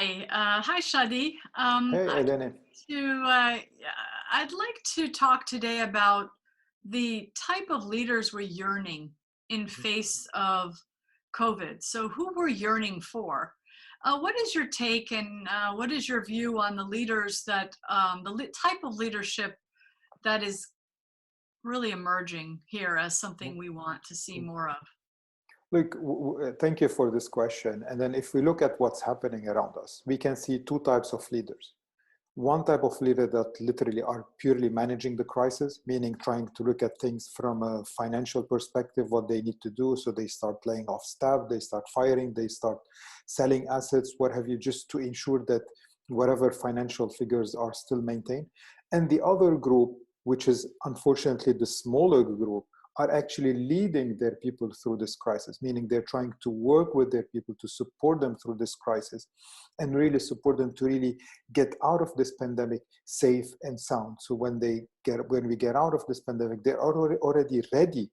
Hi, Shadi. Hey, Eleni. To, uh, I'd like to talk today about the type of leaders we're yearning in face of COVID. So, who we're yearning for? What is your take, and what is your view on the leaders that type of leadership that is really emerging here as something we want to see more of? Look, thank you for this question. And then if we look at what's happening around us, we can see two types of leaders. One type of leader that literally are purely managing the crisis, meaning trying to look at things from a financial perspective, what they need to do. So they start laying off staff, they start firing, they start selling assets, what have you, just to ensure that whatever financial figures are still maintained. And the other group, which is unfortunately the smaller group, are actually leading their people through this crisis, meaning they're trying to work with their people to support them through this crisis and really support them to really get out of this pandemic safe and sound. So when we get out of this pandemic, they're already ready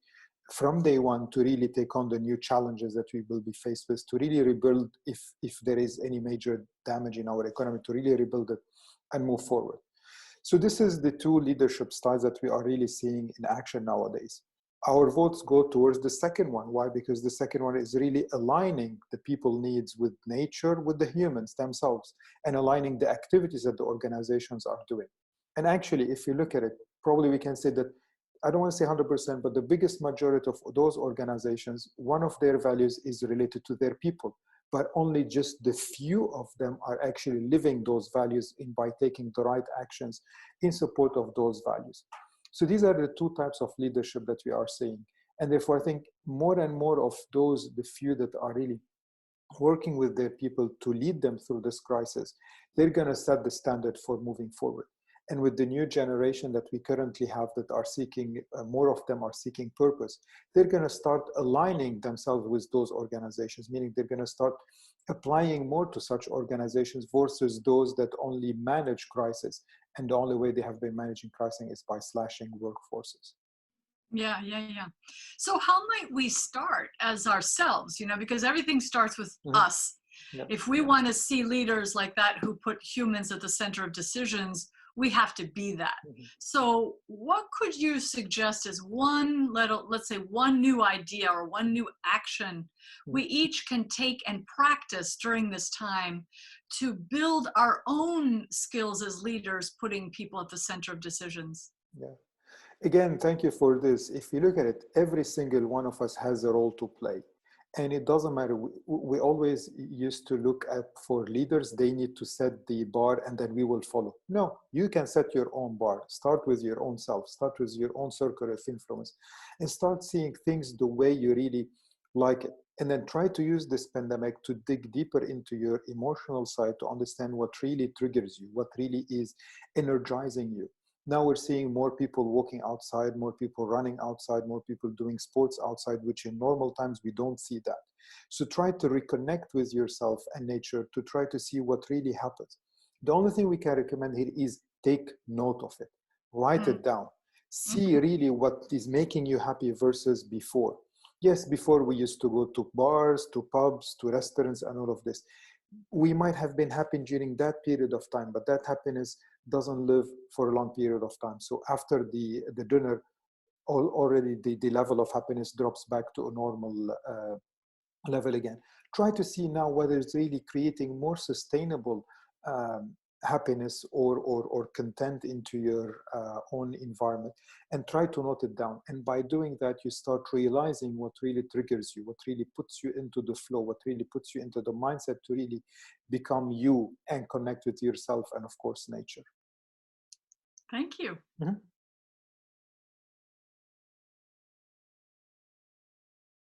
from day one to really take on the new challenges that we will be faced with, to really rebuild if there is any major damage in our economy, to really rebuild it and move forward. So this is the two leadership styles that we are really seeing in action nowadays. Our votes go towards the second one. Why? Because the second one is really aligning the people needs with nature, with the humans themselves, and aligning the activities that the organizations are doing. And actually, if you look at it, probably we can say that, I don't want to say 100%, but the biggest majority of those organizations, one of their values is related to their people, but only just the few of them are actually living those values by taking the right actions in support of those values. So these are the two types of leadership that we are seeing. And therefore, I think more and more of those, the few that are really working with their people to lead them through this crisis, they're going to set the standard for moving forward. And with the new generation that we currently have that are seeking, more of them are seeking purpose, they're going to start aligning themselves with those organizations, meaning they're going to start applying more to such organizations versus those that only manage crisis. And the only way they have been managing crisis is by slashing workforces. Yeah. So how might we start as ourselves, because everything starts with us. Yeah. If we want to see leaders like that who put humans at the center of decisions, we have to be that. So what could you suggest as let's say one new idea or one new action we each can take and practice during this time to build our own skills as leaders, putting people at the center of decisions? Yeah. Again, thank you for this. If you look at it, every single one of us has a role to play. And it doesn't matter. We always used to look at for leaders, they need to set the bar and then we will follow. No, you can set your own bar. Start with your own self, start with your own circle of influence, and start seeing things the way you really like it. And then try to use this pandemic to dig deeper into your emotional side to understand what really triggers you, what really is energizing you. Now we're seeing more people walking outside, more people running outside, more people doing sports outside, which in normal times we don't see that. So try to reconnect with yourself and nature to try to see what really happens. The only thing we can recommend here is take note of it, write it down, see really what is making you happy versus before. Yes, before we used to go to bars, to pubs, to restaurants and all of this. We might have been happy during that period of time, but that happiness doesn't live for a long period of time. So after the dinner, already the level of happiness drops back to a normal level again. Try to see now whether it's really creating more sustainable happiness or content into your own environment, and try to note it down. And by doing that, you start realizing what really triggers you, what really puts you into the flow, what really puts you into the mindset to really become you and connect with yourself and, of course, nature. Thank you.